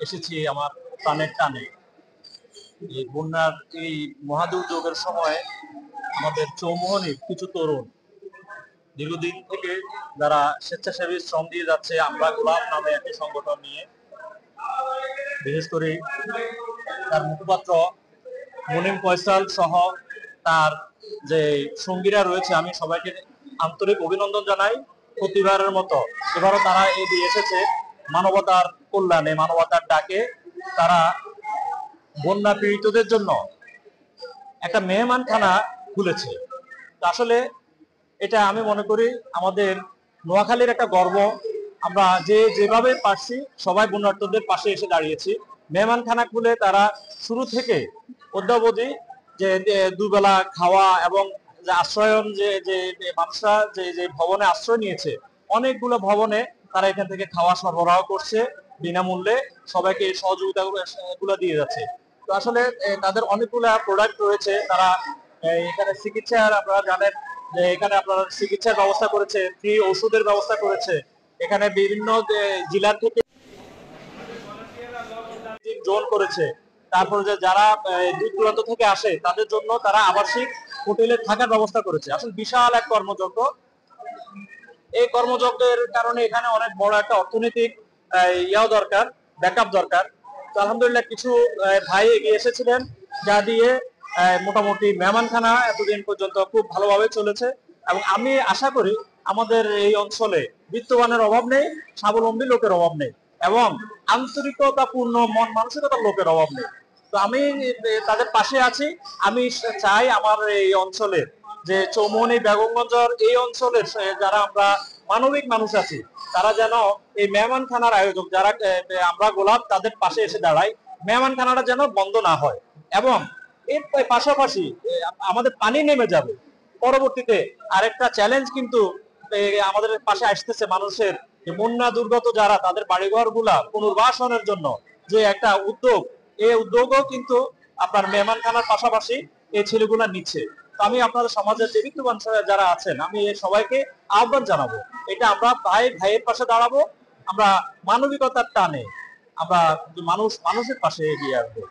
এসেছি আমার প্রাণের টানে। এই বন্যার এই মহাদুর্যোগের সময় আমাদের চৌমোহনীর কিছু তরুণ দীর্ঘদিন থেকে যারা স্বেচ্ছাসেবী শ্রম দিয়ে যাচ্ছে আমরা গোলাপ নামে একটি সংগঠন নিয়ে, বিশেষ করে তার মুখপাত্র মুনিম ফয়সাল সহ তার যে সঙ্গীরা রয়েছে, আমি সবাইকে আন্তরিক অভিনন্দন জানাই। প্রতিবারের মতো এবারও তারা এগিয়ে এসেছে মানবতার কল্যাণে, মানবতার ডাকে। তারা বন্যা পীড়িতদের জন্য একটা মেহমানখানা খুলেছে। আসলে এটা আমি মনে করি আমাদের নোয়াখালীর একটা গর্ব। আমরা যেভাবে পারছি সবাই বন্যার্থদের পাশে এসে দাঁড়িয়েছি। মেহমানখানা খুলে তারা শুরু থেকে অদ্যাবধি যে দুবেলা খাওয়া এবং যে আশ্রয়ন যে যে মানুষরা যে যে ভবনে আশ্রয় নিয়েছে, অনেকগুলো ভবনে তারা এখান থেকে খাওয়া সরবরাহ করছে বিনামূল্যে, সবাইকে সহযোগিতা গুলো দিয়ে যাচ্ছে। তো আসলে তাদের অনেকগুলা প্রোডাক্ট রয়েছে। তারা এখানে চিকিৎসার, আপনারা জানেন যে এখানে আপনারা চিকিৎসার ব্যবস্থা করেছে, ফ্রি ওষুধের ব্যবস্থা করেছে। এখানে বিভিন্ন জেলার থেকে জোন করেছে। তারপরে যে যারা দূর দূরান্ত থেকে আসে তাদের জন্য তারা আবাসিক হোটেলে থাকার ব্যবস্থা করেছে। আসলে বিশাল এক কর্মযজ্ঞ। এই কর্মযজ্ঞের কারণে এখানে অনেক বড় একটা অর্থনৈতিক ইয়াও দরকার, ব্যাকআপ দরকার। তো আলহামদুলিল্লাহ কিছু ভাই এগিয়ে এসেছিলেন, যা দিয়ে মোটামুটি মেহমানখানা এতদিন পর্যন্ত খুব ভালোভাবে চলেছে। এবং আমি আশা করি আমাদের এই অঞ্চলে বিত্তবানের অভাব নেই, স্বাবলম্বী লোকের অভাব নেই এবং আন্তরিকতাপূর্ণ মন মানসিকতার লোকের অভাব নেই। তো আমি তাদের পাশে আছি। আমি চাই আমার এই অঞ্চলের যে চৌমোহনী বেগমগঞ্জের এই অঞ্চলের যারা আমরা মানবিক মানুষ আছি, তারা যেন এই মেহমানখানার আয়োজক যারা আমরা গোলাপ তাদের পাশে এসে দাঁড়াই, মেহমানখানাটা যেন বন্ধ না হয়। এবং এর পাশাপাশি আমাদের পানি নেমে যাবে পরবর্তীতে। আরেকটা চ্যালেঞ্জ কিন্তু আমাদের পাশে আসতেছে, মানুষের বন্যা দুর্গত যারা তাদের বাড়িঘর গুলা পুনর্বাসনের জন্য যে একটা উদ্যোগ, এই উদ্যোগও কিন্তু আপনার মেহমানখানার পাশাপাশি এই ছেলেগুলা নিচ্ছে। তো আমি আপনাদের সমাজের যে বিত্তবান যারা আছেন, আমি সবাইকে আহ্বান জানাবো, এটা আমরা ভাইয়ের পাশে দাঁড়াবো। আমরা মানবিকতার টানে আমরা মানুষের পাশে এগিয়ে আসবো।